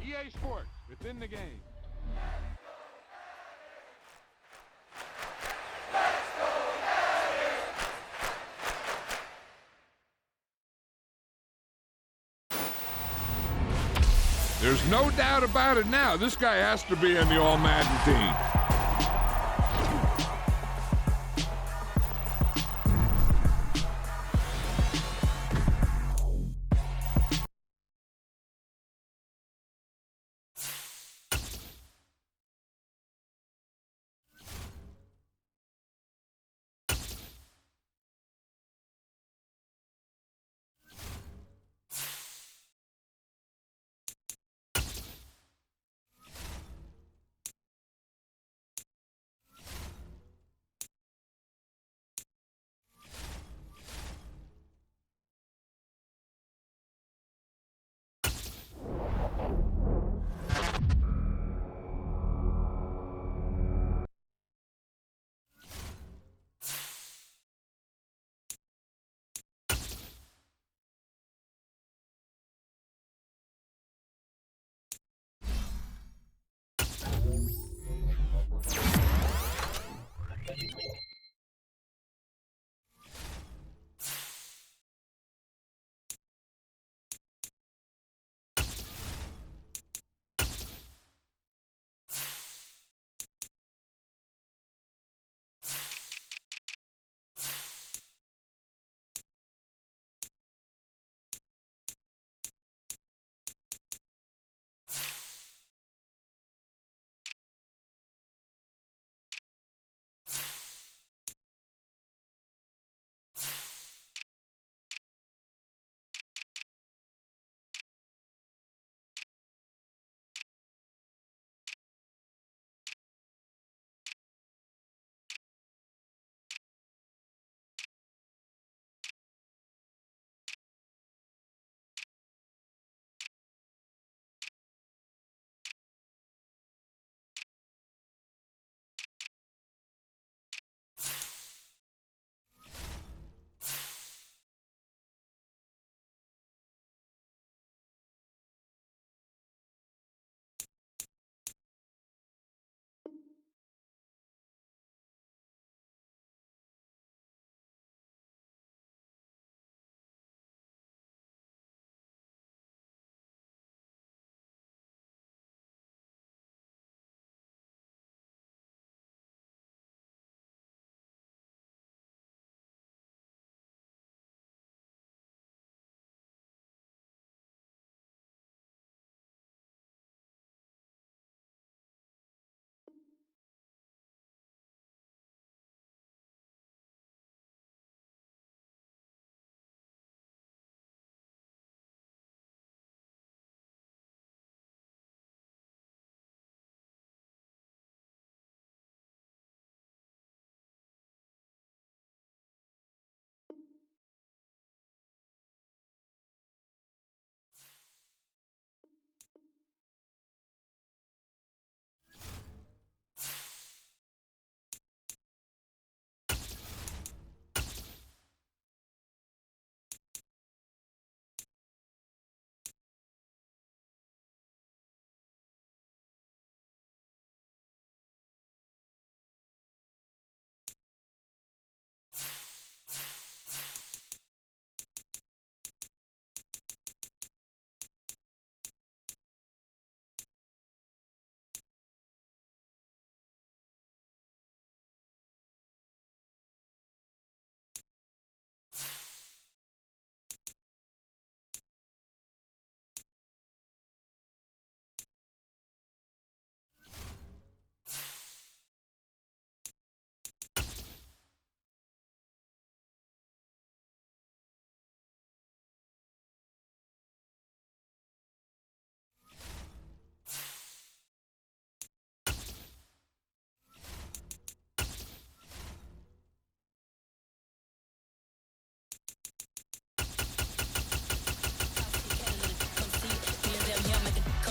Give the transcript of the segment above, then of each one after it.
EA Sports, within the game. There's no doubt about it now. This guy has to be in the All-Madden team.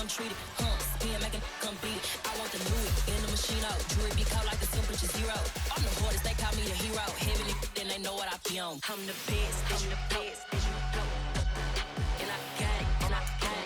Treated, spin, make it come beat it. I want the Louis in the machine out. Jewelry be caught like the temperature zero. I'm the hardest, they call me the hero. Heavily, then they know what I be on. I'm the best, that you know. And I got it, on my own.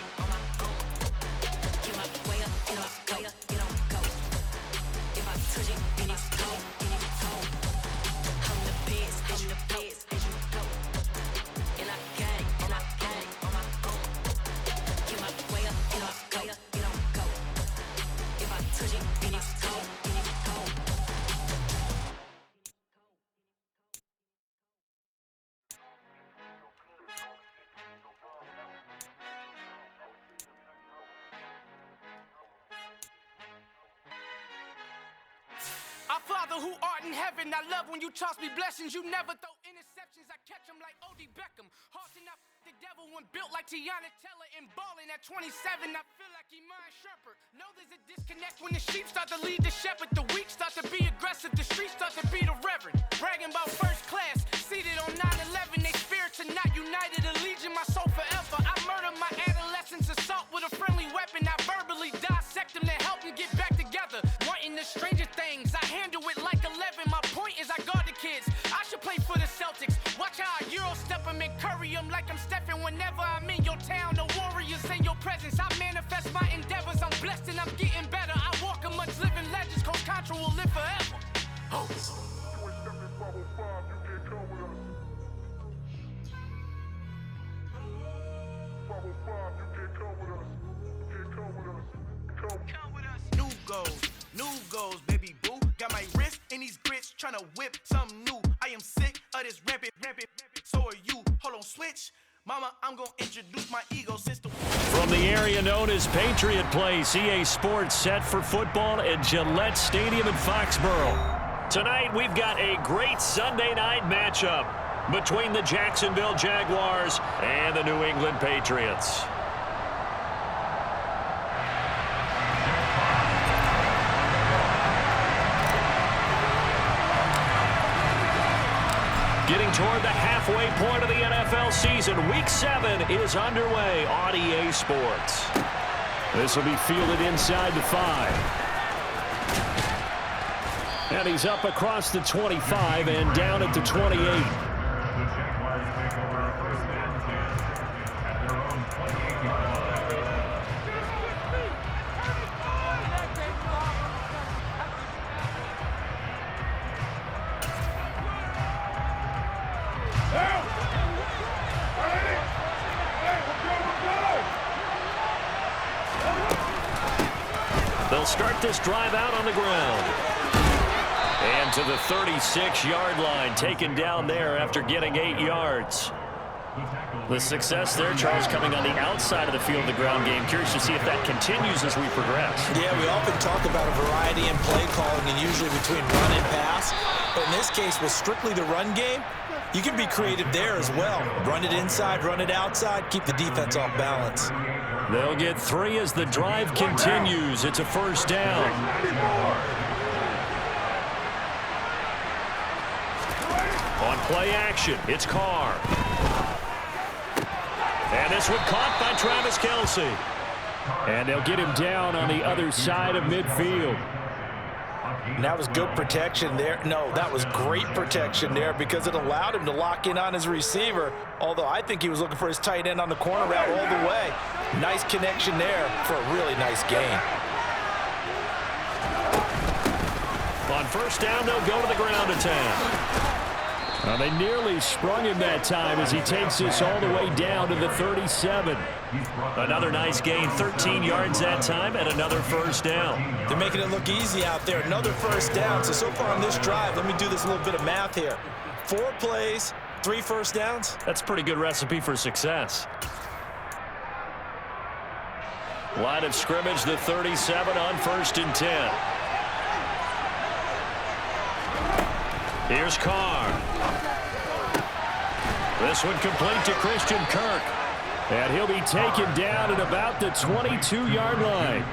Father who art in heaven, I love when you toss me blessings. You never throw interceptions. I catch them like O.D. Beckham. Halting up the devil when built like Tiana Teller and balling at 27. I feel like Iman Shepherd. No, there's a disconnect when the sheep start to lead the shepherd. The weak start to be aggressive. The streets start to be the reverend. Bragging about first class, seated on 9/11. They spirits are not united. A legion, my soul forever. I murder my adolescence, assault with a friendly weapon. I verbally dissect them to help them get back together. Wanting the stranger things, I handle it like 11. My point is I guard the kids. I should play for the Celtics. Watch how I Euro step them and curry them like I'm Stephen. Whenever I'm in your town, the warriors in your presence. I manifest my endeavors. I'm blessed and I'm getting better. I walk amongst living legends. Coach Contra will live forever. Oh. New goals, baby boo. Got my wrist in these grits, tryna whip something new. I am sick of this rampant. So are you. Hold on, switch. Mama, I'm gonna introduce my ego sister. From the area known as Patriot Place, EA Sports set for football at Gillette Stadium in Foxborough. Tonight, we've got a great Sunday night matchup between the Jacksonville Jaguars and the New England Patriots. Getting toward the halfway point of the NFL season, Week 7 is underway on EA Sports. This will be fielded inside the 5. And he's up across the 25 and down at the 28. They'll start this drive out on the ground. And to the 36-yard line, taken down there after getting 8 yards. The success there, Charles, coming on the outside of the field, the ground game. Curious to see if that continues as we progress. Yeah, we often talk about a variety in play calling and usually between run and pass. But in this case, with strictly the run game, you can be creative there as well. Run it inside, run it outside, keep the defense off balance. They'll get 3 as the drive continues. It's a first down. On play action, it's Carr. And this one caught by Travis Kelce. And they'll get him down on the other side of midfield. And that was good protection there. No, that was great protection there because it allowed him to lock in on his receiver, although I think he was looking for his tight end on the corner route all the way. Nice connection there for a really nice gain. On first down, they'll go to the ground attack. Well, they nearly sprung him that time as he takes this all the way down to the 37. Another nice gain, 13 yards that time, and another first down. They're making it look easy out there. Another first down. So far on this drive, let me do this little bit of math here. 4 plays, 3 first downs. That's a pretty good recipe for success. Line of scrimmage, the 37 on 1st and 10. Here's Carr. This one complete to Christian Kirk. And he'll be taken down at about the 22-yard line.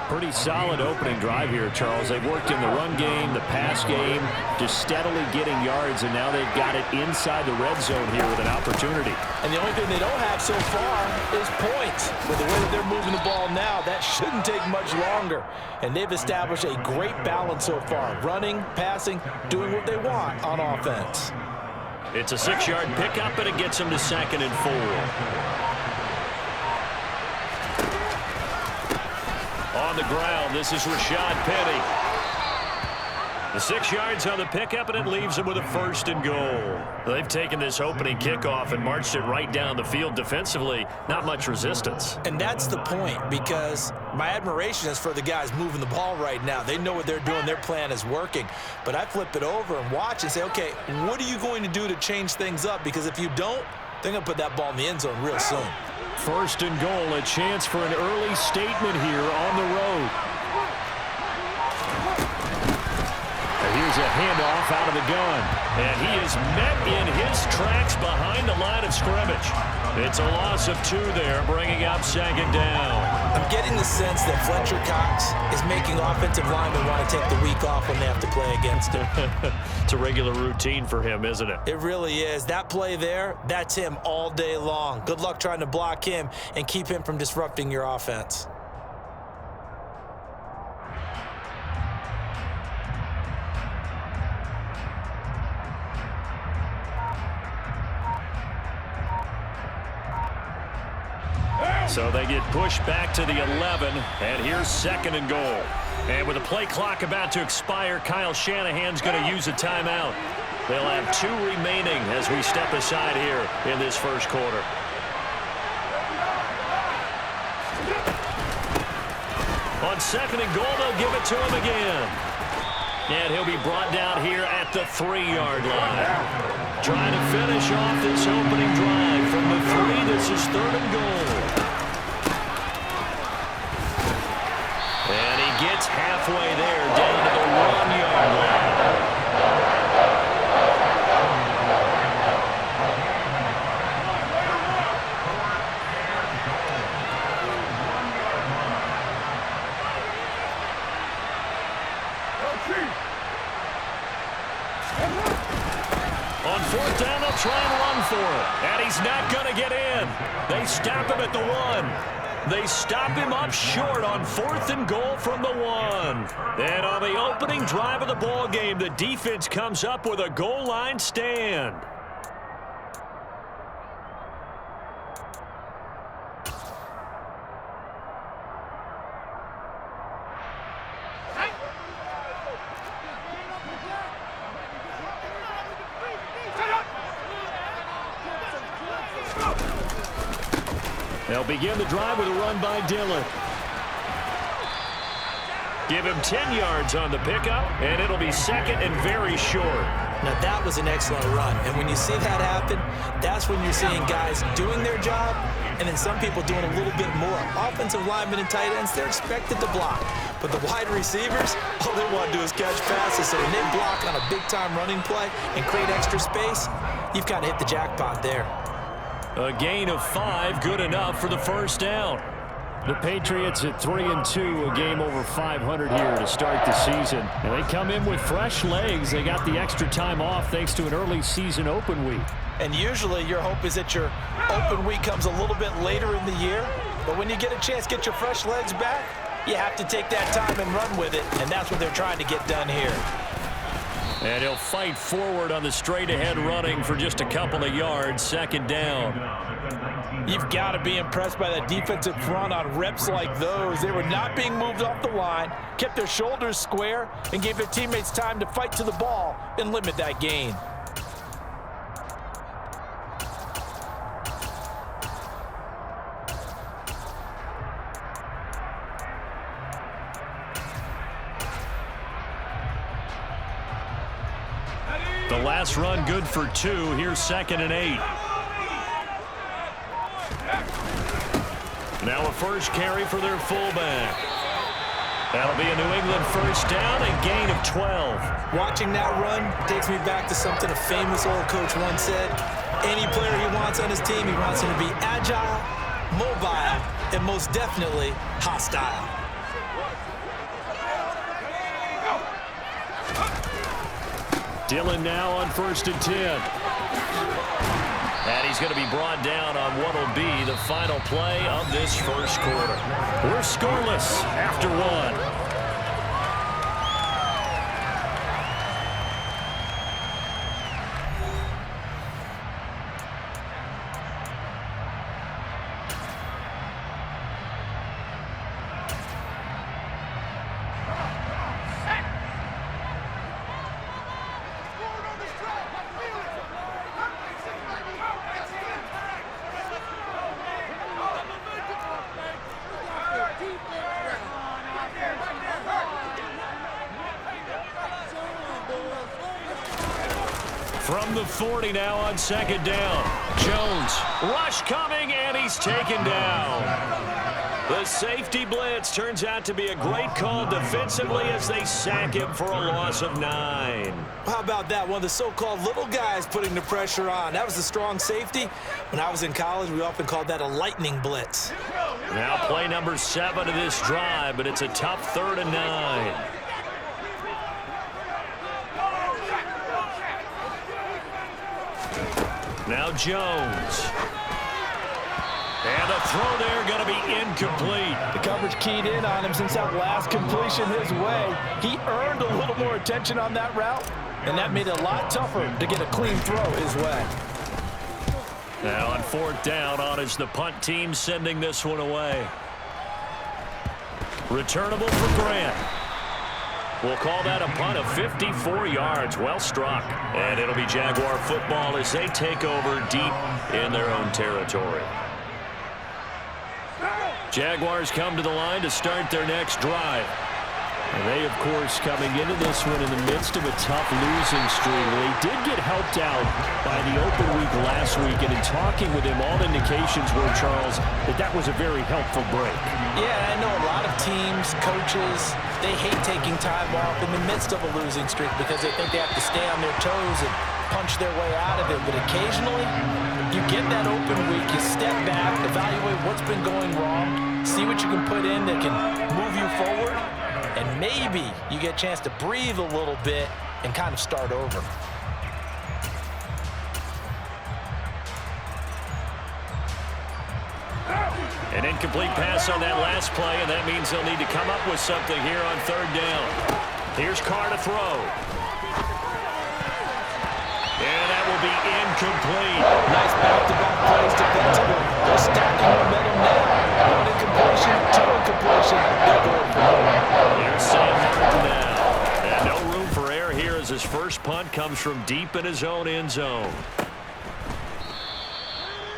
Pretty solid opening drive here, Charles. They've worked in the run game, the pass game, just steadily getting yards, and now they've got it inside the red zone here with an opportunity. And the only thing they don't have so far is points. With the way that they're moving the ball now, that shouldn't take much longer. And they've established a great balance so far. Running, passing, doing what they want on offense. It's a 6-yard pickup, and it gets them to 2nd and 4. On the ground, this is Rashad Penny. The 6 yards on the pickup, and it leaves them with a 1st and goal. They've taken this opening kickoff and marched it right down the field defensively. Not much resistance. And that's the point, because my admiration is for the guys moving the ball right now. They know what they're doing. Their plan is working. But I flip it over and watch and say, okay, what are you going to do to change things up? Because if you don't, they're going to put that ball in the end zone real soon. 1st and goal, a chance for an early statement here on the road. as a handoff out of the gun. And he is met in his tracks behind the line of scrimmage. It's a loss of 2 there, bringing up 2nd down. I'm getting the sense that Fletcher Cox is making offensive linemen want to take the week off when they have to play against him. It's a regular routine for him, isn't it? It really is. That play there, that's him all day long. Good luck trying to block him and keep him from disrupting your offense. So they get pushed back to the 11, and here's 2nd and goal. And with the play clock about to expire, Kyle Shanahan's going to use a timeout. They'll have 2 remaining as we step aside here in this first quarter. On 2nd and goal, they'll give it to him again. And he'll be brought down here at the 3-yard line. Trying to finish off this opening drive from the 3. This is 3rd and goal. And he gets halfway there, down to the 1-yard line. On 4th down, they'll try and run for it. And he's not going to get in. They stop him at the 1. They stop him up short on 4th and goal from the 1. And on the opening drive of the ball game, the defense comes up with a goal line stand. They'll begin the drive with a run by Dillon. Give him 10 yards on the pickup, and it'll be 2nd and very short. Now, that was an excellent run. And when you see that happen, that's when you're seeing guys doing their job and then some people doing a little bit more. Offensive linemen and tight ends, they're expected to block. But the wide receivers, all they want to do is catch passes. So when they block on a big-time running play and create extra space, you've kind of hit the jackpot there. A gain of 5, good enough for the 1st down. The Patriots at 3-2, a game over 500 here to start the season. And they come in with fresh legs. They got the extra time off thanks to an early season open week. And usually your hope is that your open week comes a little bit later in the year. But when you get a chance to get your fresh legs back, you have to take that time and run with it. And that's what they're trying to get done here. And he'll fight forward on the straight-ahead running for just a couple of yards, 2nd down. You've got to be impressed by that defensive front on reps like those. They were not being moved off the line, kept their shoulders square, and gave their teammates time to fight to the ball and limit that gain. The last run good for 2. Here's 2nd and 8. Now a first carry for their fullback. That'll be a New England 1st down and gain of 12. Watching that run takes me back to something a famous old coach once said. Any player he wants on his team, he wants him to be agile, mobile, and most definitely hostile. Dillon now on 1st and 10. And he's going to be brought down on what will be the final play of this first quarter. We're scoreless after 1. From the 40 now on 2nd down. Jones, rush coming, and he's taken down. The safety blitz turns out to be a great call defensively as they sack him for a loss of 9. How about that? One of the so-called little guys putting the pressure on. That was the strong safety. When I was in college, we often called that a lightning blitz. Now play number 7 of this drive, but it's a tough 3rd and 9. Now Jones. And the throw there going to be incomplete. The coverage keyed in on him since that last completion his way. He earned a little more attention on that route, and that made it a lot tougher to get a clean throw his way. Now on 4th down, on is the punt team sending this one away. Returnable for Grant. We'll call that a punt of 54 yards. Well struck. And it'll be Jaguar football as they take over deep in their own territory. Jaguars come to the line to start their next drive. And they, of course, coming into this one in the midst of a tough losing streak. They did get helped out by the open week last week, and in talking with him, all indications were, Charles, that was a very helpful break. Yeah, I know a lot of teams, coaches, they hate taking time off in the midst of a losing streak because they think they have to stay on their toes and punch their way out of it. But occasionally, you get that open week, you step back, evaluate what's been going wrong, see what you can put in that can move you forward, and maybe you get a chance to breathe a little bit and kind of start over. An incomplete pass on that last play, and that means they'll need to come up with something here on 3rd down. Here's Carr to throw. And that will be incomplete. Nice back-to-back plays defensively. They're stacking momentum now. One incompletion, 2 incompletion. They're going for it. Here's Sam now. And no room for error here as his first punt comes from deep in his own end zone.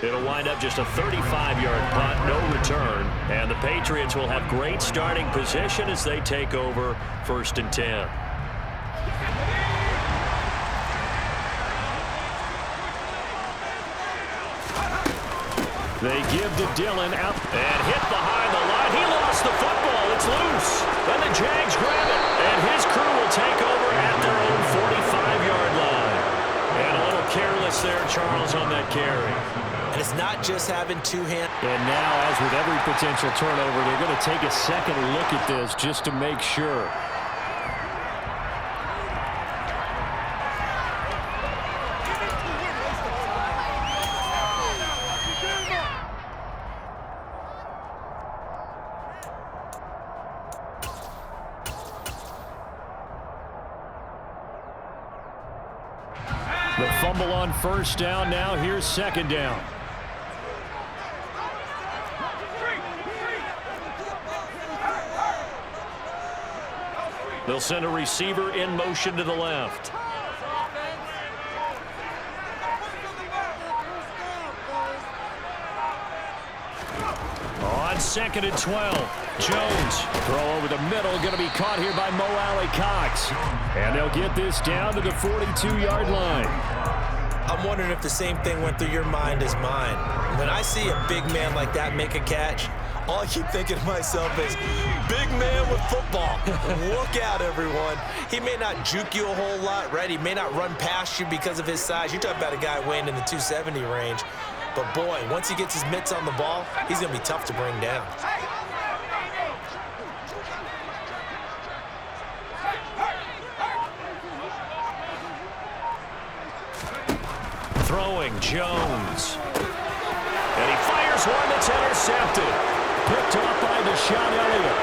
It'll wind up just a 35-yard punt, no return. And the Patriots will have great starting position as they take over 1st and 10. They give to Dillon out and hit behind the line. He lost the football. It's loose. And the Jags grab it. And his crew will take over at their own 45-yard line. And a little careless there, Charles, on that carry. And it's not just having 2 hands. And now, as with every potential turnover, they're going to take a second look at this just to make sure. The fumble on 1st down. Now here's 2nd down. They'll send a receiver in motion to the left. On 2nd and 12. Jones. Throw over the middle. Going to be caught here by Mo Alley-Cox. And they'll get this down to the 42-yard line. I'm wondering if the same thing went through your mind as mine. When I see a big man like that make a catch, all I keep thinking to myself is, big man with football. Look out, everyone. He may not juke you a whole lot, right? He may not run past you because of his size. You're talking about a guy weighing in the 270 range. But, boy, once he gets his mitts on the ball, he's going to be tough to bring down. Throwing, Jones. And he fires one that's intercepted. Picked off by Deshaun Elliott.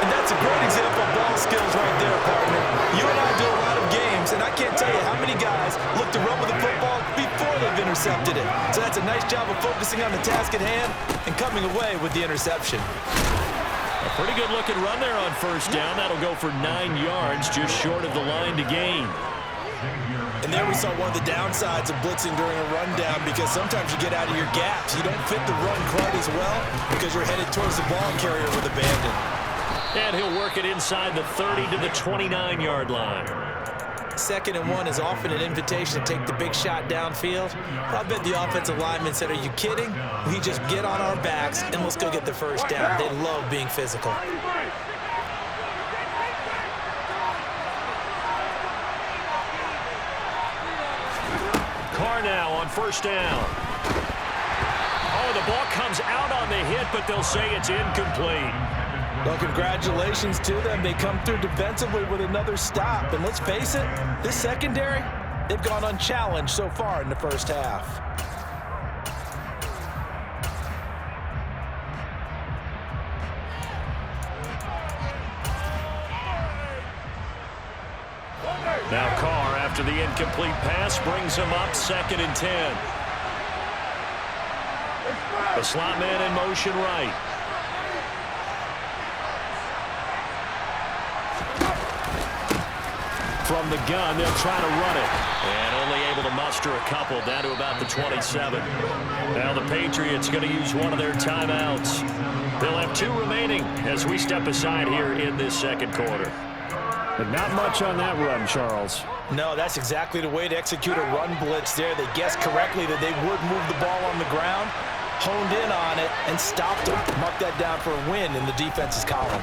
And that's a great example of ball skills right there, partner. You and I do a lot of games, and I can't tell you how many guys look to run with the football before they've intercepted it. So that's a nice job of focusing on the task at hand and coming away with the interception. A pretty good looking run there on 1st down. That'll go for 9 yards, just short of the line to gain. And there we saw one of the downsides of blitzing during a rundown, because sometimes you get out of your gaps. You don't fit the run quite as well because you're headed towards the ball carrier with abandon. And he'll work it inside the 30 to the 29-yard line. 2nd and 1 is often an invitation to take the big shot downfield. I bet the offensive lineman said, are you kidding? We just get on our backs and let's go get the first down. They love being physical. Carr now on 1st down. Oh, the ball comes out on the hit, but they'll say it's incomplete. Well, congratulations to them. They come through defensively with another stop. And let's face it, this secondary, they've gone unchallenged so far in the first half. Now Carr, after the incomplete pass, brings him up 2nd and 10. The slot man in motion right. From the gun, they'll try to run it. And only able to muster a couple down to about the 27. Now the Patriots going to use one of their timeouts. They'll have 2 remaining as we step aside here in this 2nd quarter. But not much on that run, Charles. No, that's exactly the way to execute a run blitz there. They guessed correctly that they would move the ball on the ground, honed in on it, and stopped them. Mark that down for a win in the defense's column.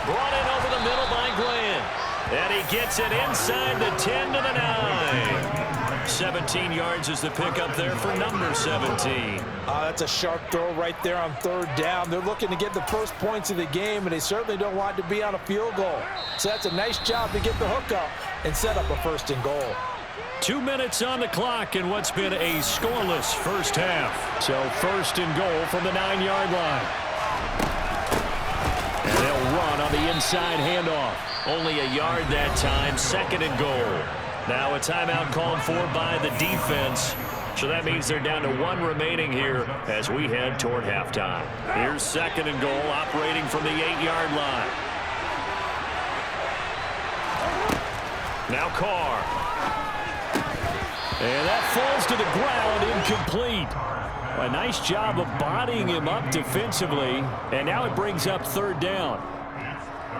Brought in over the middle by Glenn. And he gets it inside the 10 to the 9. 17 yards is the pickup there for number 17. That's a sharp throw right there on 3rd down. They're looking to get the first points of the game, and they certainly don't want to be on a field goal. So that's a nice job to get the hook up and set up a 1st and goal. 2 minutes on the clock in what's been a scoreless first half. So 1st and goal from the 9-yard line. And they'll run on the inside handoff. Only a yard that time, 2nd and goal. Now a timeout called for by the defense. So that means they're down to 1 remaining here as we head toward halftime. Here's 2nd and goal, operating from the 8-yard line. Now Carr. And that falls to the ground, incomplete. A nice job of bodying him up defensively, and now it brings up 3rd down.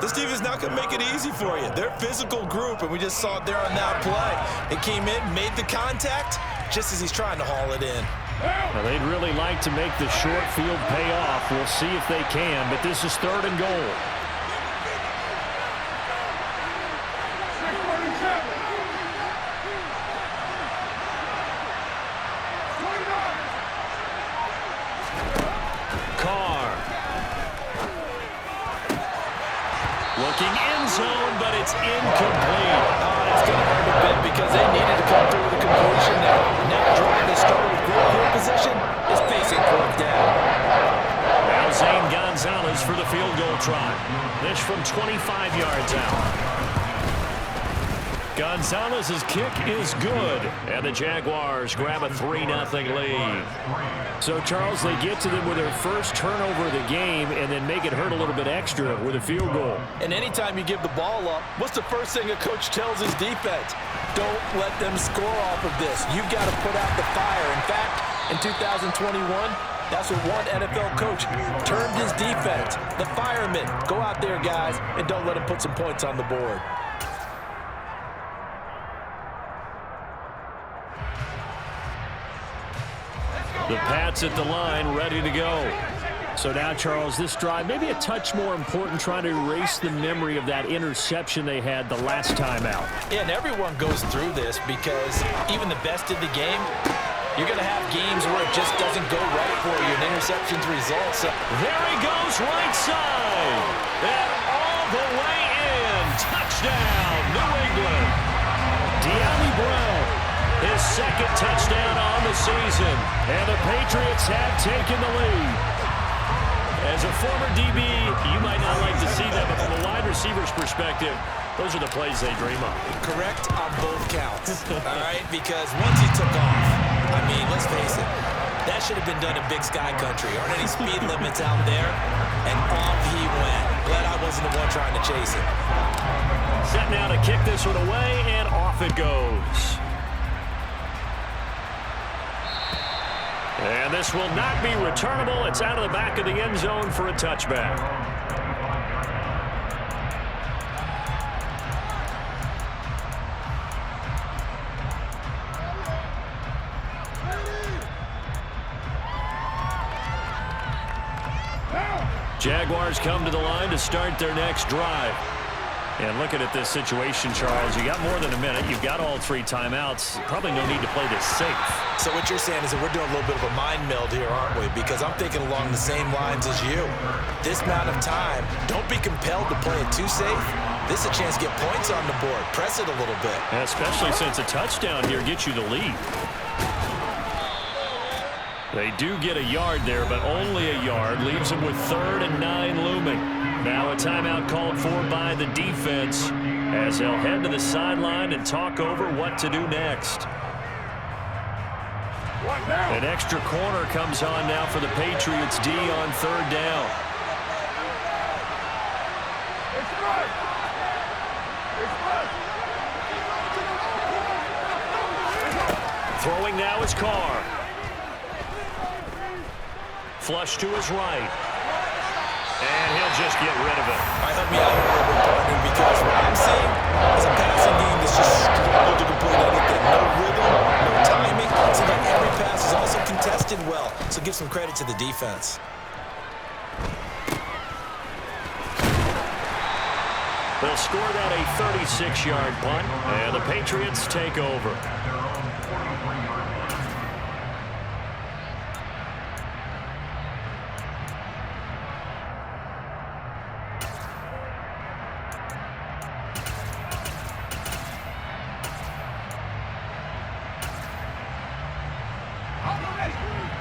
This defense is not going to make it easy for you. They're a physical group, and we just saw it there on that play. It came in, made the contact, just as he's trying to haul it in. Well, they'd really like to make the short field pay off. We'll see if they can, but this is 3rd and goal. Looking end zone, but it's incomplete. It's going to hurt a bit because they needed to come through with a completion there. Now drive that started with great field position is facing 4th down. Now Zane Gonzalez for the field goal try. This from 25 yards out. Gonzalez's kick is good, and the Jaguars grab a 3-0 lead. So, Charles, they get to them with their first turnover of the game and then make it hurt a little bit extra with a field goal. And anytime you give the ball up, what's the first thing a coach tells his defense? Don't let them score off of this. You've got to put out the fire. In fact, in 2021, that's what one NFL coach termed his defense. The firemen. Go out there, guys, and don't let them put some points on the board. The Pats at the line, ready to go. So now, Charles, this drive maybe a touch more important, trying to erase the memory of that interception they had the last time out. Yeah, and everyone goes through this because even the best in the game, you're going to have games where it just doesn't go right for you, and interceptions result. So there he goes, right side. And all the way in. Touchdown, New England. De'Ami Brown, his 2nd touchdown on the season. And the Patriots have taken the lead. As a former DB, you might not like to see that, but from a wide receiver's perspective, those are the plays they dream of. Correct on both counts, all right? Because once he took off, I mean, let's face it, that should have been done in Big Sky Country. Aren't any speed limits out there? And off he went. Glad I wasn't the one trying to chase it. Set now to kick this one away, and off it goes. And this will not be returnable. It's out of the back of the end zone for a touchback. Jaguars come to the line to start their next drive. And looking at this situation, Charles, you got more than a minute. You've got all 3 timeouts. Probably no need to play this safe. So what you're saying is that we're doing a little bit of a mind meld here, aren't we? Because I'm thinking along the same lines as you. This amount of time, don't be compelled to play it too safe. This is a chance to get points on the board. Press it a little bit. And especially since a touchdown here gets you the lead. They do get a yard there, but only a yard. Leaves them with 3rd and 9 looming. Now a timeout called for by the defense as they'll head to the sideline and talk over what to do next. An extra corner comes on now for the Patriots D on 3rd down. Throwing now is Carr. Flush to his right. And he'll just get rid of it. Help me out here a little bit, partner, because what I'm seeing is a passing game that's just struggled to complete anything. No rhythm, no timing. It seems like every pass is also contested well, so give some credit to the defense. They'll score that a 36-yard punt, and the Patriots take over.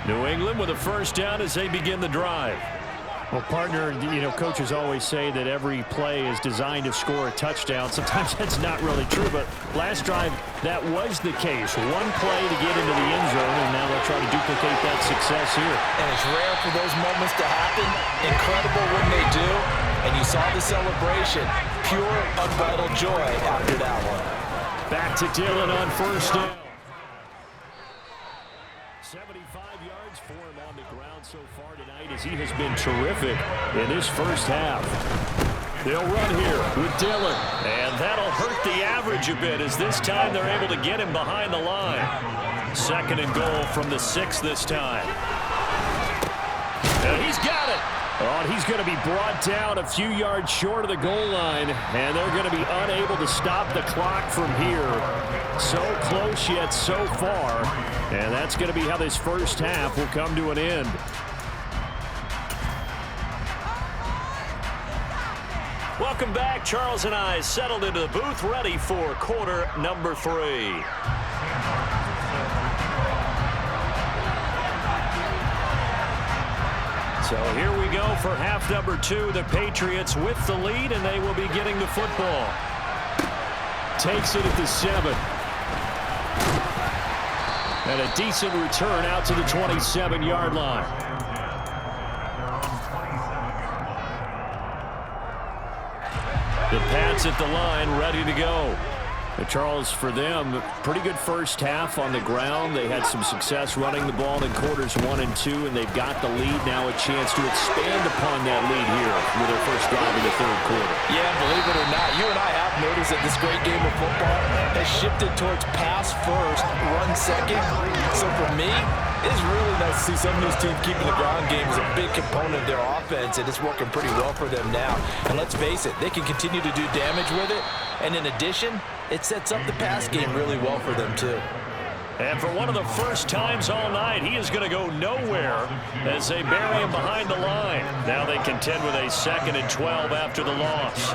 New England with a first down as they begin the drive. Well, partner, coaches always say that every play is designed to score a touchdown. Sometimes that's not really true, but last drive, that was the case. One play to get into the end zone, and now they'll try to duplicate that success here. And it's rare for those moments to happen. Incredible when they do. And you saw the celebration. Pure, unbridled joy after that one. Back to Dillon on first down. 75 yards for him on the ground so far tonight as he has been terrific in this first half. They'll run here with Dillon. And that'll hurt the average a bit as this time they're able to get him behind the line. 2nd and goal from the 6 this time. And he's got it. Oh, and he's going to be brought down a few yards short of the goal line, and they're going to be unable to stop the clock from here. So close yet so far, and that's going to be how this first half will come to an end. Welcome back. Charles and I settled into the booth, ready for quarter number 3. So here we go for half number 2. The Patriots with the lead, and they will be getting the football. Takes it at the 7. And a decent return out to the 27-yard line. The Pats at the line, ready to go. Charles, for them, pretty good first half on the ground. They had some success running the ball in quarters 1 and 2, and they've got the lead. Now a chance to expand upon that lead here with their first drive in the 3rd quarter. Yeah, believe it or not, you and I have noticed that this great game of football has shifted towards pass first, run second. So for me, it's really nice to see some of these teams keeping the ground game as a big component of their offense, and it's working pretty well for them now. And let's face it, they can continue to do damage with it. And in addition, it sets up the pass game really well for them, too. And for one of the first times all night, he is going to go nowhere as they bury him behind the line. Now they contend with a 2nd and 12 after the loss.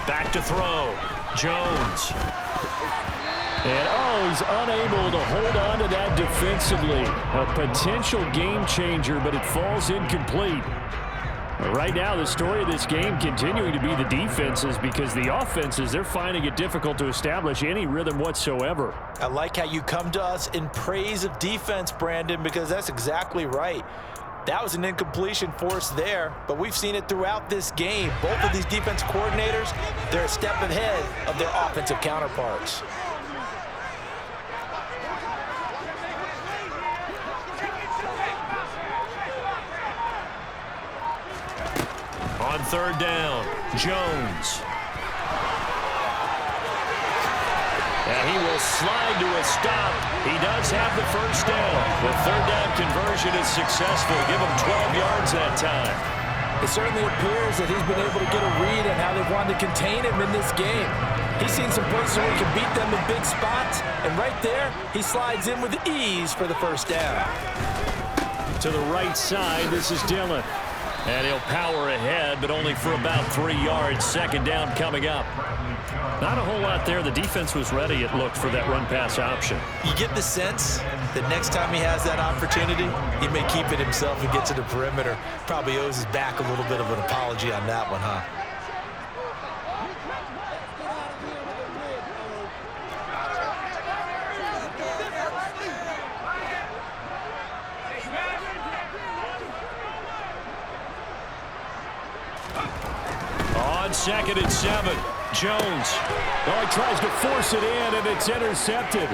Back to throw. Jones. And, he's unable to hold on to that defensively. A potential game changer, but it falls incomplete. Right now, the story of this game continuing to be the defenses, because the offenses, they're finding it difficult to establish any rhythm whatsoever. I like how you come to us in praise of defense, Brandon, because that's exactly right. That was an incompletion force there, but we've seen it throughout this game. Both of these defense coordinators, they're a step ahead of their offensive counterparts. On 3rd down, Jones. And he will slide to a stop. He does have the first down. The third down conversion is successful. Give him 12 yards that time. It certainly appears that he's been able to get a read on how they've wanted to contain him in this game. He's seen some places where he can beat them in big spots, and right there, he slides in with ease for the first down. To the right side, this is Dillon. And he'll power ahead, but only for about 3 yards. Second down coming up. Not a whole lot there. The defense was ready, it looked, for that run-pass option. You get the sense that next time he has that opportunity, he may keep it himself and get to the perimeter. Probably owes his back a little bit of an apology on that one, huh? On 2nd and 7, Jones. Oh, he tries to force it in, and it's intercepted.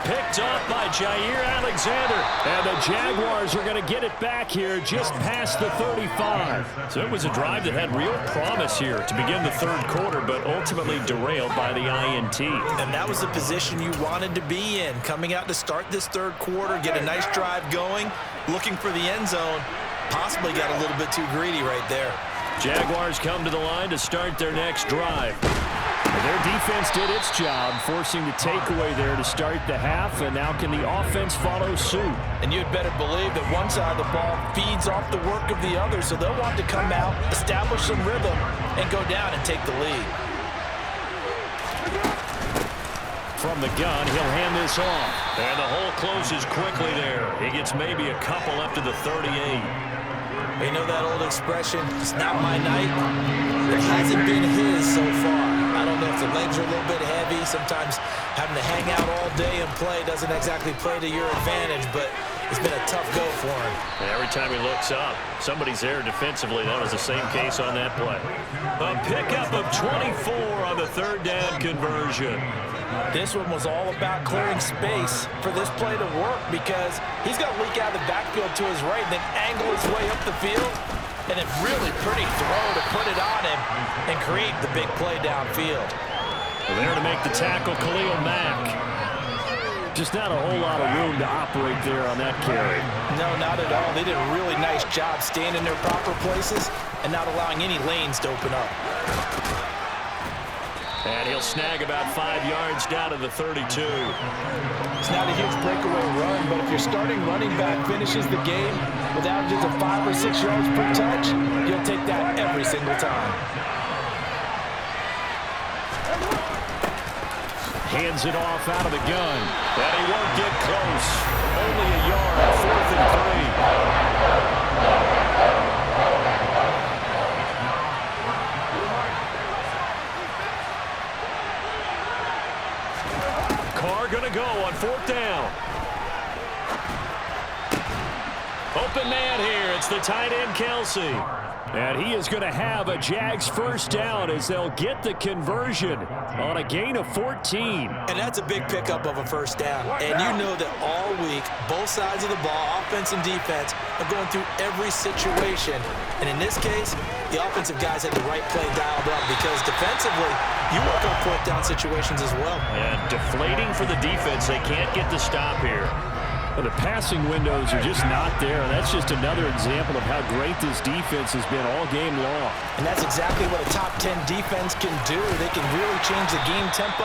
Picked up by Jair Alexander. And the Jaguars are going to get it back here just past the 35. So it was a drive that had real promise here to begin the third quarter, but ultimately derailed by the INT. And that was the position you wanted to be in, coming out to start this third quarter, get a nice drive going, looking for the end zone. Possibly got a little bit too greedy right there. Jaguars come to the line to start their next drive. Their defense did its job, forcing the takeaway there to start the half, and now can the offense follow suit? And you'd better believe that one side of the ball feeds off the work of the other, so they'll want to come out, establish some rhythm, and go down and take the lead. From the gun, he'll hand this off. And the hole closes quickly there. He gets maybe a couple up to the 38. You know that old expression, it's not my night? It hasn't been his so far. I don't know if the legs are a little bit heavy. Sometimes having to hang out all day and play doesn't exactly play to your advantage, but it's been a tough go for him. And every time he looks up, somebody's there defensively. That was the same case on that play. A pickup of 24 on the third down conversion. This one was all about clearing space for this play to work because he's got to leak out of the backfield to his right and then angle his way up the field. And a really pretty throw to put it on him and create the big play downfield. There to make the tackle, Khalil Mack. Just not a whole lot of room to operate there on that carry. No, not at all. They did a really nice job staying in their proper places and not allowing any lanes to open up. And he'll snag about 5 yards down to the 32. It's not a huge breakaway run, but if your starting running back finishes the game with averages of 5 or 6 yards per touch, you'll take that every single time. Hands it off out of the gun. And he won't get close. Only a yard, 4th and 3. Carr gonna go on 4th down. Open man here. It's the tight end, Kelsey. And he is going to have a Jags first down as they'll get the conversion on a gain of 14. And that's a big pickup of a first down. And you know that all week, both sides of the ball, offense and defense, are going through every situation. And in this case, the offensive guys had the right play dialed up because defensively, you work on fourth down situations as well. And deflating for the defense. They can't get the stop here. Well, the passing windows are just not there. That's just another example of how great this defense has been all game long. And that's exactly what a top 10 defense can do. They can really change the game tempo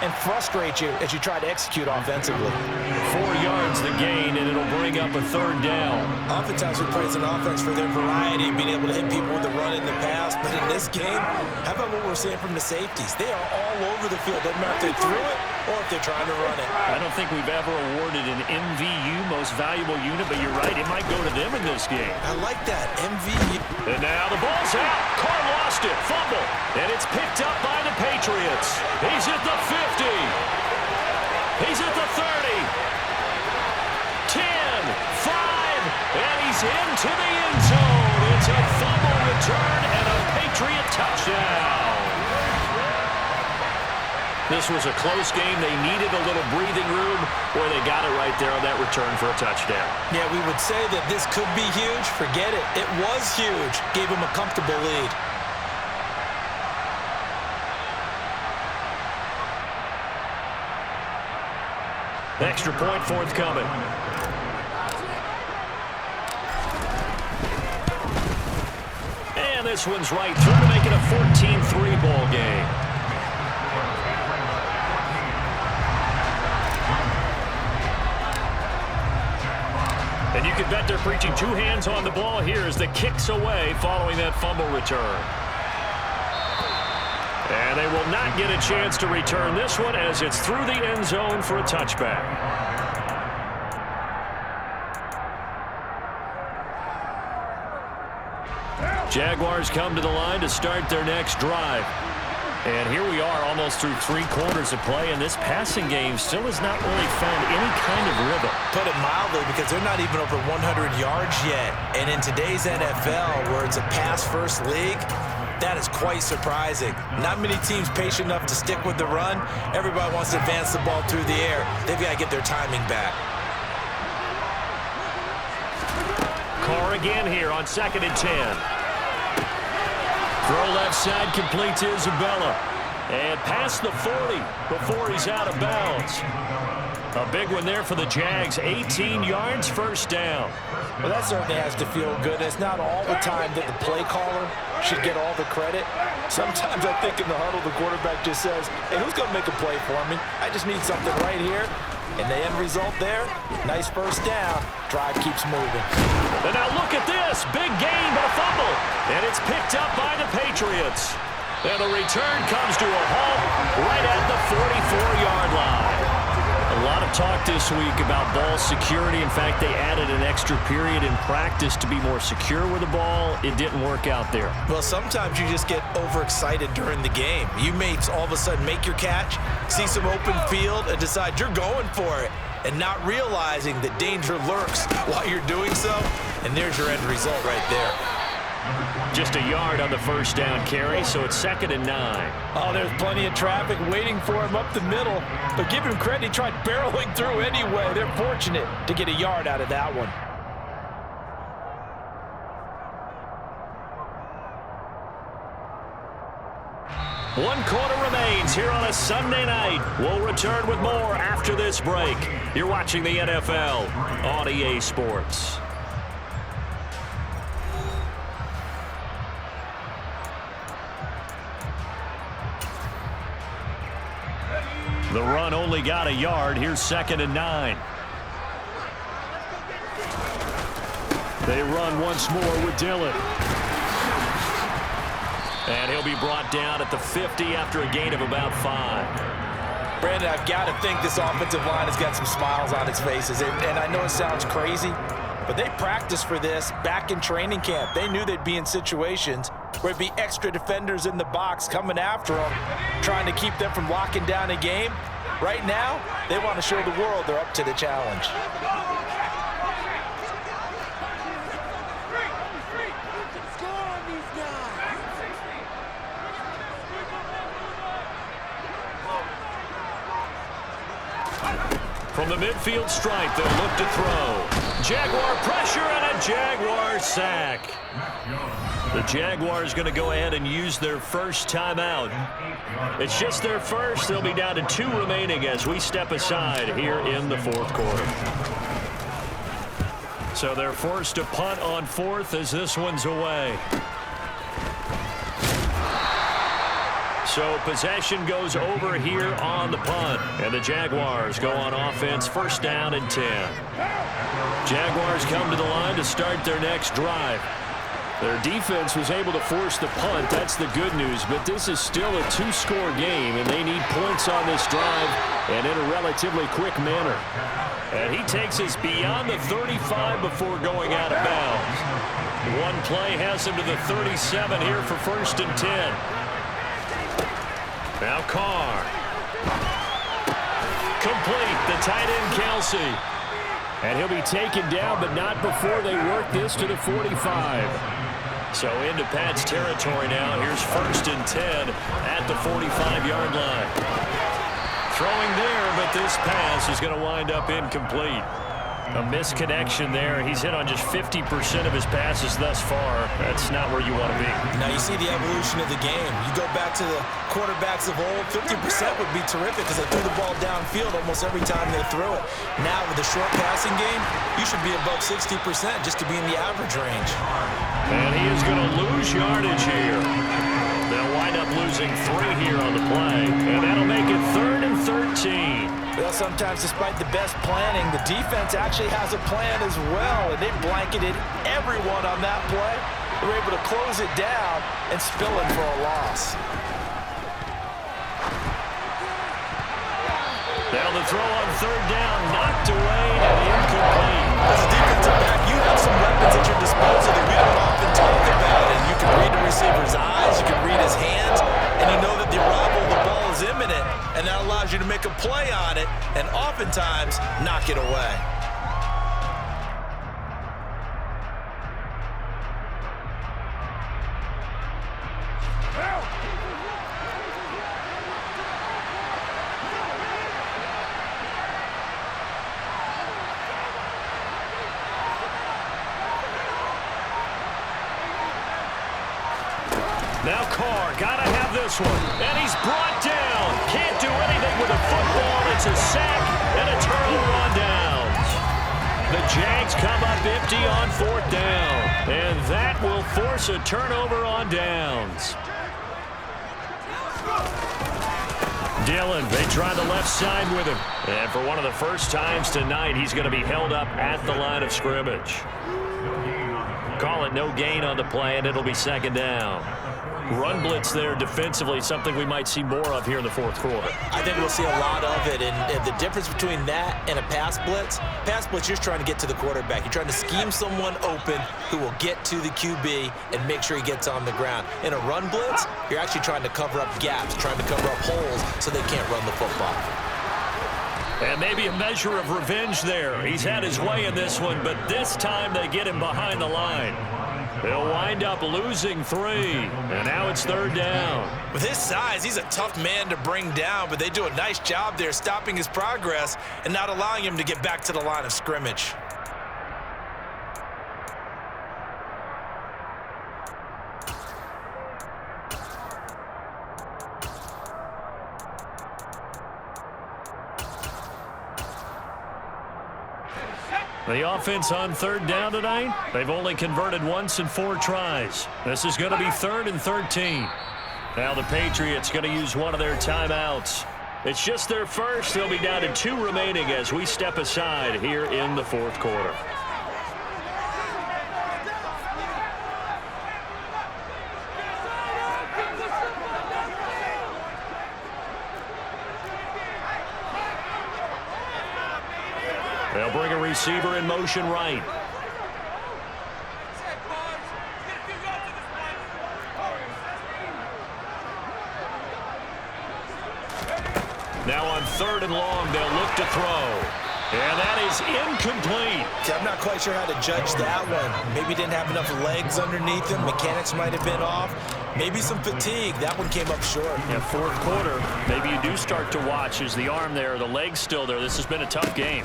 and frustrate you as you try to execute offensively. 4 yards the gain, and it'll bring up a third down. Oftentimes we praise an offense for their variety and being able to hit people with the run in the pass. But in this game, how about what we're seeing from the safeties? They are all over the field. Doesn't matter if they threw it or if they're trying to run it. I don't think we've ever awarded an MVU, most valuable unit, but you're right, it might go to them in this game. I like that, MVU. And now the ball's out. Carr lost it, fumble, and it's picked up by the Patriots. He's at the 50. He's at the 30. 10, 5, and he's into the end zone. It's a fumble return and a Patriot touchdown. This was a close game. They needed a little breathing room, or they got it right there on that return for a touchdown. Yeah, we would say that this could be huge. Forget it. It was huge. Gave him a comfortable lead. Extra point forthcoming. And this one's right through to make it a 14-3 ball game. And you can bet they're preaching two hands on the ball here as the kick's away following that fumble return. And they will not get a chance to return this one as it's through the end zone for a touchback. Jaguars come to the line to start their next drive. And here we are almost through 3 quarters of play, and this passing game still has not really found any kind of rhythm. Put it mildly, because they're not even over 100 yards yet. And in today's NFL, where it's a pass-first league, that is quite surprising. Not many teams patient enough to stick with the run. Everybody wants to advance the ball through the air. They've got to get their timing back. Carr again here on 2nd and 10. Throw left side, complete to Isabella. And past the 40 before he's out of bounds. A big one there for the Jags. 18 yards, first down. Well, that certainly has to feel good. It's not all the time that the play caller should get all the credit. Sometimes I think in the huddle, the quarterback just says, hey, who's going to make a play for me? I just need something right here. And the end result there, nice first down. Drive keeps moving. And now look at this. Big gain, but a fumble. And it's picked up by the Patriots. And the return comes to a halt right at the 44-yard line. A lot of talk this week about ball security. In fact, they added an extra period in practice to be more secure with the ball. It didn't work out there. Well, sometimes you just get overexcited during the game. You may all of a sudden make your catch, see some open field, and decide you're going for it, and not realizing that danger lurks while you're doing so. And there's your end result right there. Just a yard on the first down carry, so it's 2nd and 9. Oh, there's plenty of traffic waiting for him up the middle. But give him credit, he tried barreling through anyway. They're fortunate to get a yard out of that one. One quarter remains here on a Sunday night. We'll return with more after this break. You're watching the NFL on EA Sports. The run only got a yard. Here's 2nd and 9. They run once more with Dillon. And he'll be brought down at the 50 after a gain of about 5. Brandon, I've got to think this offensive line has got some smiles on its faces. And I know it sounds crazy, but they practiced for this back in training camp. They knew they'd be in situations where it'd be extra defenders in the box coming after them, trying to keep them from locking down a game. Right now, they want to show the world they're up to the challenge. From the midfield stripe, they'll look to throw. Jaguar pressure and a Jaguar sack. The Jaguars going to go ahead and use their first timeout. It's just their first. They'll be down to 2 remaining as we step aside here in the 4th quarter. So they're forced to punt on 4th as this one's away. So possession goes over here on the punt. And the Jaguars go on offense, 1st down and 10. Jaguars come to the line to start their next drive. Their defense was able to force the punt. That's the good news. But this is still a 2-score game, and they need points on this drive and in a relatively quick manner. And he takes us beyond the 35 before going out of bounds. One play has him to the 37 here for 1st and 10. Now Carr. Complete, the tight end Kelsey. And he'll be taken down, but not before they work this to the 45. So into Pat's territory now. Here's 1st and 10 at the 45-yard line. Throwing there, but this pass is going to wind up incomplete. A misconnection there. He's hit on just 50% of his passes thus far. That's not where you want to be. Now you see the evolution of the game. You go back to the quarterbacks of old, 50% would be terrific because they threw the ball downfield almost every time they threw it. Now with the short passing game, you should be above 60% just to be in the average range. And he is going to lose yardage here. They'll wind up losing 3 here on the play, and that'll make it 3rd and 13. Well, sometimes despite the best planning, the defense actually has a plan as well, and they blanketed everyone on that play. They were able to close it down and spill it for a loss. Now the throw on 3rd down, knocked away and incomplete. As a defensive back, you have some weapons at your disposal that we don't often talk about. And you can read the receiver's eyes, you can read his hands, and you know that the arrival of the ball is imminent, and that allows you to make a play on it and oftentimes knock it away. Now Carr, gotta have this one. And he's brought down. Can't do anything with a football. It's a sack and a turnover on downs. The Jags come up empty on 4th down. And that will force a turnover on downs. Dillon, they try the left side with him. And for one of the first times tonight, he's going to be held up at the line of scrimmage. Call it no gain on the play, and it'll be 2nd down. Run blitz there defensively, something we might see more of here in the 4th quarter. I think we'll see a lot of it, and the difference between that and a pass blitz, you're trying to get to the quarterback. You're trying to scheme someone open who will get to the QB and make sure he gets on the ground. In a run blitz, you're actually trying to cover up gaps, trying to cover up holes so they can't run the football. And maybe a measure of revenge there. He's had his way in this one, but this time they get him behind the line. They'll wind up losing 3, and now it's 3rd down. With his size, he's a tough man to bring down, but they do a nice job there stopping his progress and not allowing him to get back to the line of scrimmage. The offense on 3rd down tonight, they've only converted once in 4 tries. This is going to be 3rd and 13. Now the Patriots going to use one of their timeouts. It's just their first. They'll be down to 2 remaining as we step aside here in the 4th quarter. They'll bring a receiver in motion right. Now on 3rd and long, they'll look to throw. And that is incomplete. I'm not quite sure how to judge that one. Maybe didn't have enough legs underneath him. Mechanics might have been off. Maybe some fatigue. That one came up short. Yeah, 4th quarter, maybe you do start to watch. Is the arm there, the leg's still there? This has been a tough game.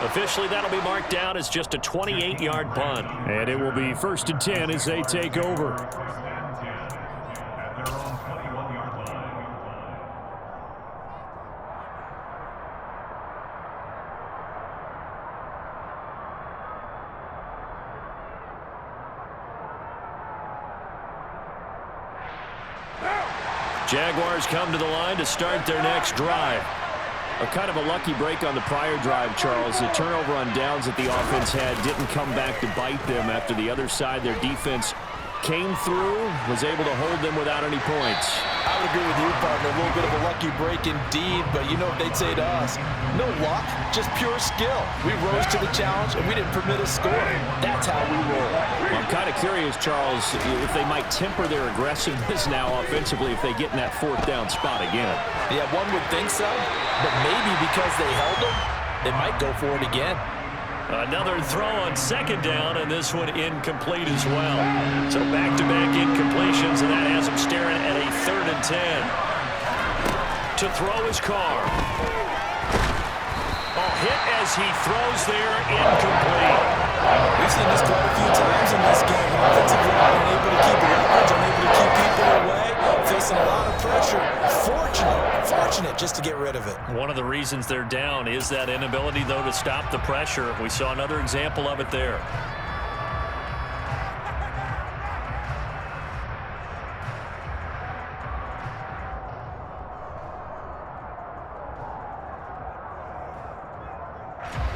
Officially, that'll be marked down as just a 28-yard punt. And it will be 1st and 10 as they take over. Jaguars come to the line to start their next drive. A kind of a lucky break on the prior drive, Charles. The turnover on downs that the offense had didn't come back to bite them after the other side. Their defense came through, was able to hold them without any points. I would agree with you, partner. A little bit of a lucky break indeed, but you know what they'd say to us? No luck, just pure skill. We rose to the challenge, and we didn't permit a score. That's how we roll. Well, I'm kind of curious, Charles, if they might temper their aggressiveness now offensively if they get in that 4th down spot again. Yeah, one would think so, but maybe because they held them, they might go for it again. Another throw on 2nd down, and this one incomplete as well. So back-to-back incompletions, and that has him staring at a 3rd and 10. To throw his Carr. ball hit as he throws there, incomplete. We've seen this quite a few times in this game. Offensive line unable to keep leverage, unable to keep people away, facing a lot of pressure. Fortunate just to get rid of it. One of the reasons they're down is that inability, though, to stop the pressure. We saw another example of it there.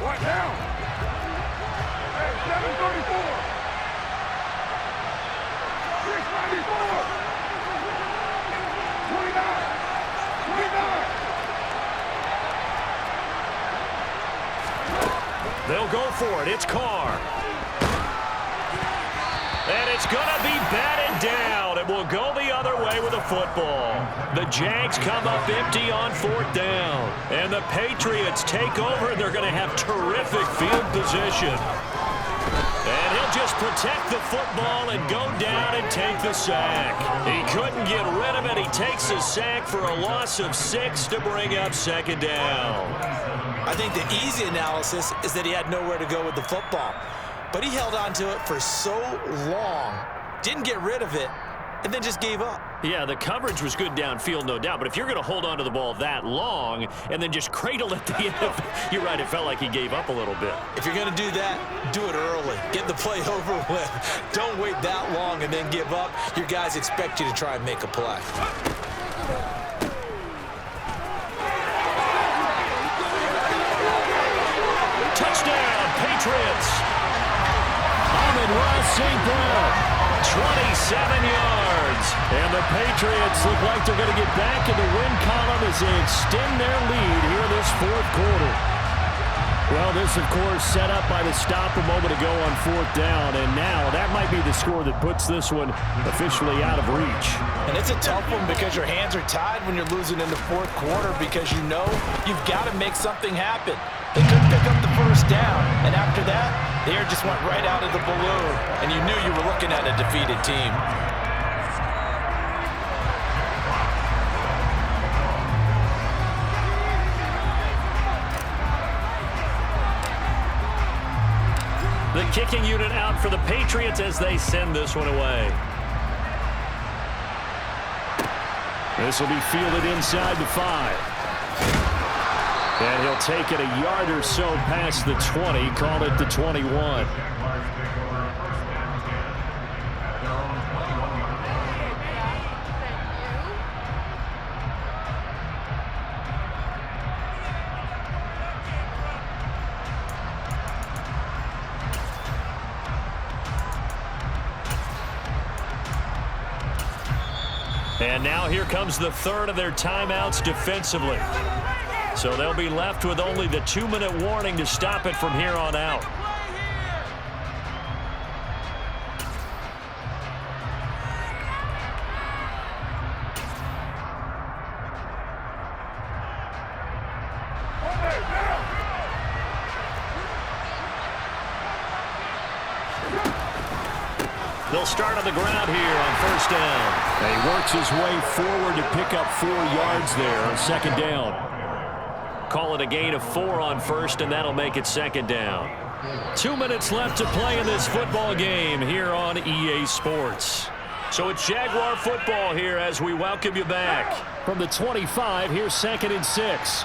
What now? Hey, 734. 694. 29. 29. They'll go for it. It's Carr. And it's going to be batted down. It will go the other way with the football. The Jags come up empty on 4th down. And the Patriots take over. They're going to have terrific field position. And he'll just protect the football and go down and take the sack. He couldn't get rid of it. He takes a sack for a loss of 6 to bring up 2nd down. I think the easy analysis is that he had nowhere to go with the football. But he held on to it for so long, didn't get rid of it, and then just gave up. Yeah, the coverage was good downfield, no doubt. But if you're going to hold on to the ball that long and then just cradle at the end of it, you're right, it felt like he gave up a little bit. If you're going to do that, do it early. Get the play over with. Don't wait that long and then give up. Your guys expect you to try and make a play. Touchdown, Patriots! Amon-Ra St. Brown, 27 yards. And the Patriots look like they're going to get back in the win column as they extend their lead here in this 4th quarter. Well, this, of course, set up by the stop a moment ago on 4th down. And now that might be the score that puts this one officially out of reach. And it's a tough one because your hands are tied when you're losing in the 4th quarter because you know you've got to make something happen. They couldn't pick up the 1st down, and after that, the air just went right out of the balloon, and you knew you were looking at a defeated team. The kicking unit out for the Patriots as they send this one away. This will be fielded inside the 5. And he'll take it a yard or so past the 20, call it the 21. And now here comes the 3rd of their timeouts defensively. So they'll be left with only the 2-minute warning to stop it from here on out. They'll start on the ground here on 1st down. And he works his way forward to pick up 4 yards there on 2nd down. Call it a gain of 4 on 1st, and that'll make it 2nd down. 2 minutes left to play in this football game here on EA Sports. So it's Jaguar football here as we welcome you back. From the 25, here's 2nd and 6.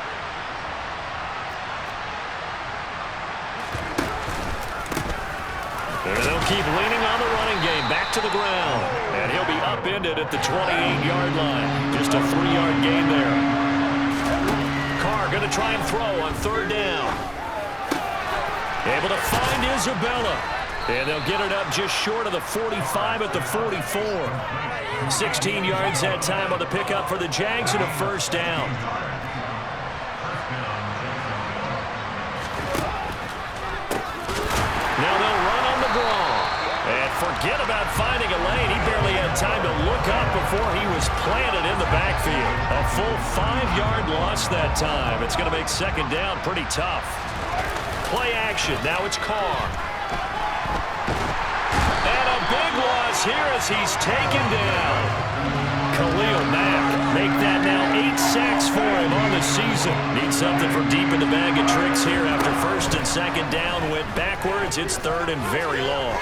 And they'll keep leaning on the running game back to the ground. And he'll be upended at the 28-yard line. Just a 3-yard gain there. Carr going to try and throw on 3rd down. Able to find Isabella. And they'll get it up just short of the 45 at the 44. 16 yards that time on the pickup for the Jags and a 1st down. Now they'll run on the draw. And forget about finding a lane. He barely had time to look up before he was planted in the backfield. A full 5-yard loss that time. It's going to make 2nd down pretty tough. Play action. Now it's Carr. And a big loss here as he's taken down. Khalil Mack. Make that now 8 sacks for him on the season. Needs something from deep in the bag of tricks here after first and second down went backwards. It's third and very long.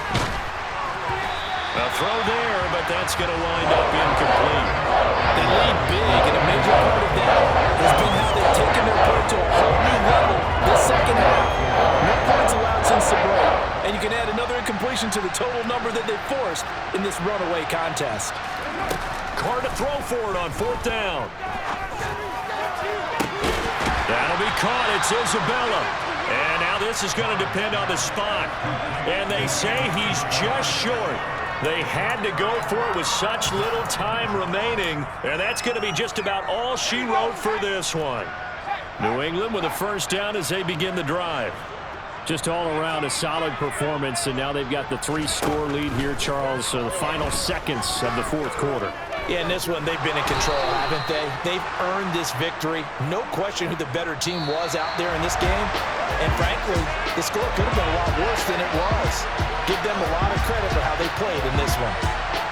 A throw there, but that's going to wind up incomplete. They lead big, and a major part of that has been how they've taken their play to a whole new level this second half. No points allowed since the break, and you can add another incompletion to the total number that they forced in this runaway contest. Carr to throw for it on fourth down. That'll be caught. It's Isabella. And now this is going to depend on the spot. And they say he's just short. They had to go for it with such little time remaining, and that's going to be just about all she wrote for this one. New England with a first down as they begin the drive. Just all around a solid performance, and now they've got the 3-score lead here, Charles, so the final seconds of the fourth quarter. Yeah, in this one, they've been in control, haven't they? They've earned this victory. No question who the better team was out there in this game. And frankly, the score could have been a lot worse than it was. Give them a lot of credit for how they played in this one.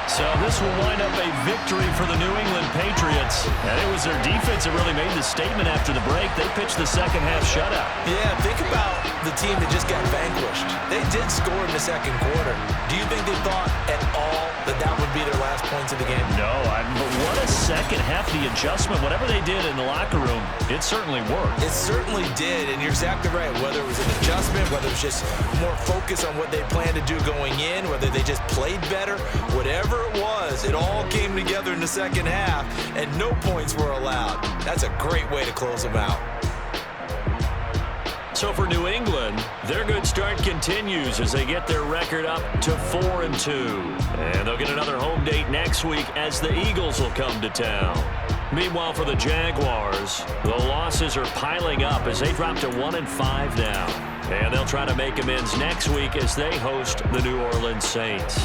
So this will wind up a victory for the New England Patriots. And it was their defense that really made the statement after the break. They pitched the second half shutout. Yeah, think about the team that just got vanquished. They did score in the second quarter. Do you think they thought at all that that would be their last points of the game? No, but what a second half. The adjustment, whatever they did in the locker room, it certainly worked. It certainly did, and you're exactly right. Whether it was an adjustment, whether it was just more focus on what they planned to do going in, whether they just played better, whatever it was, it all came together in the second half, and no points were allowed. That's a great way to close them out. So for New England, their good start continues as they get their record up to 4-2. And they'll get another home date next week as the Eagles will come to town. Meanwhile, for the Jaguars, the losses are piling up as they drop to 1-5 now. And they'll try to make amends next week as they host the New Orleans Saints.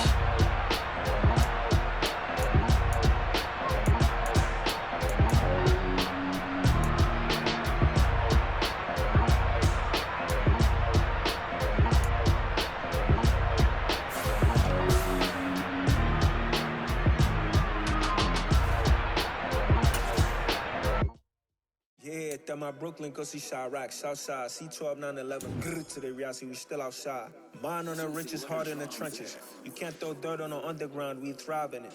My Brooklyn, go see Chirac, Southside, C12, 911, grrr to the reality, we still outside. Mine on the richest, heart in the trenches. You can't throw dirt on the underground, we thrive in it.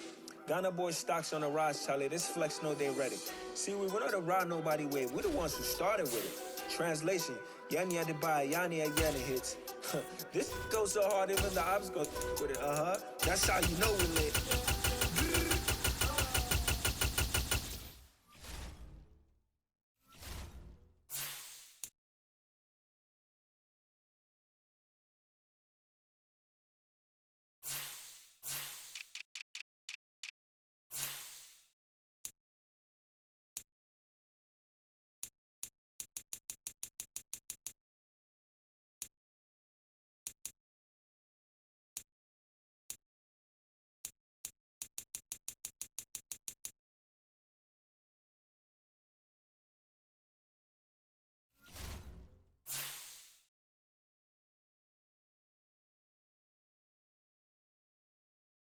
Ghana boys stocks on the rise, Charlie, this flex know they ready. See, we're not a ride nobody wave, we're the ones who started with it. Translation, Yanni had to buy, Yanni at Yanni hits. This goes so hard, even the ops go with it, That's how you know we lit.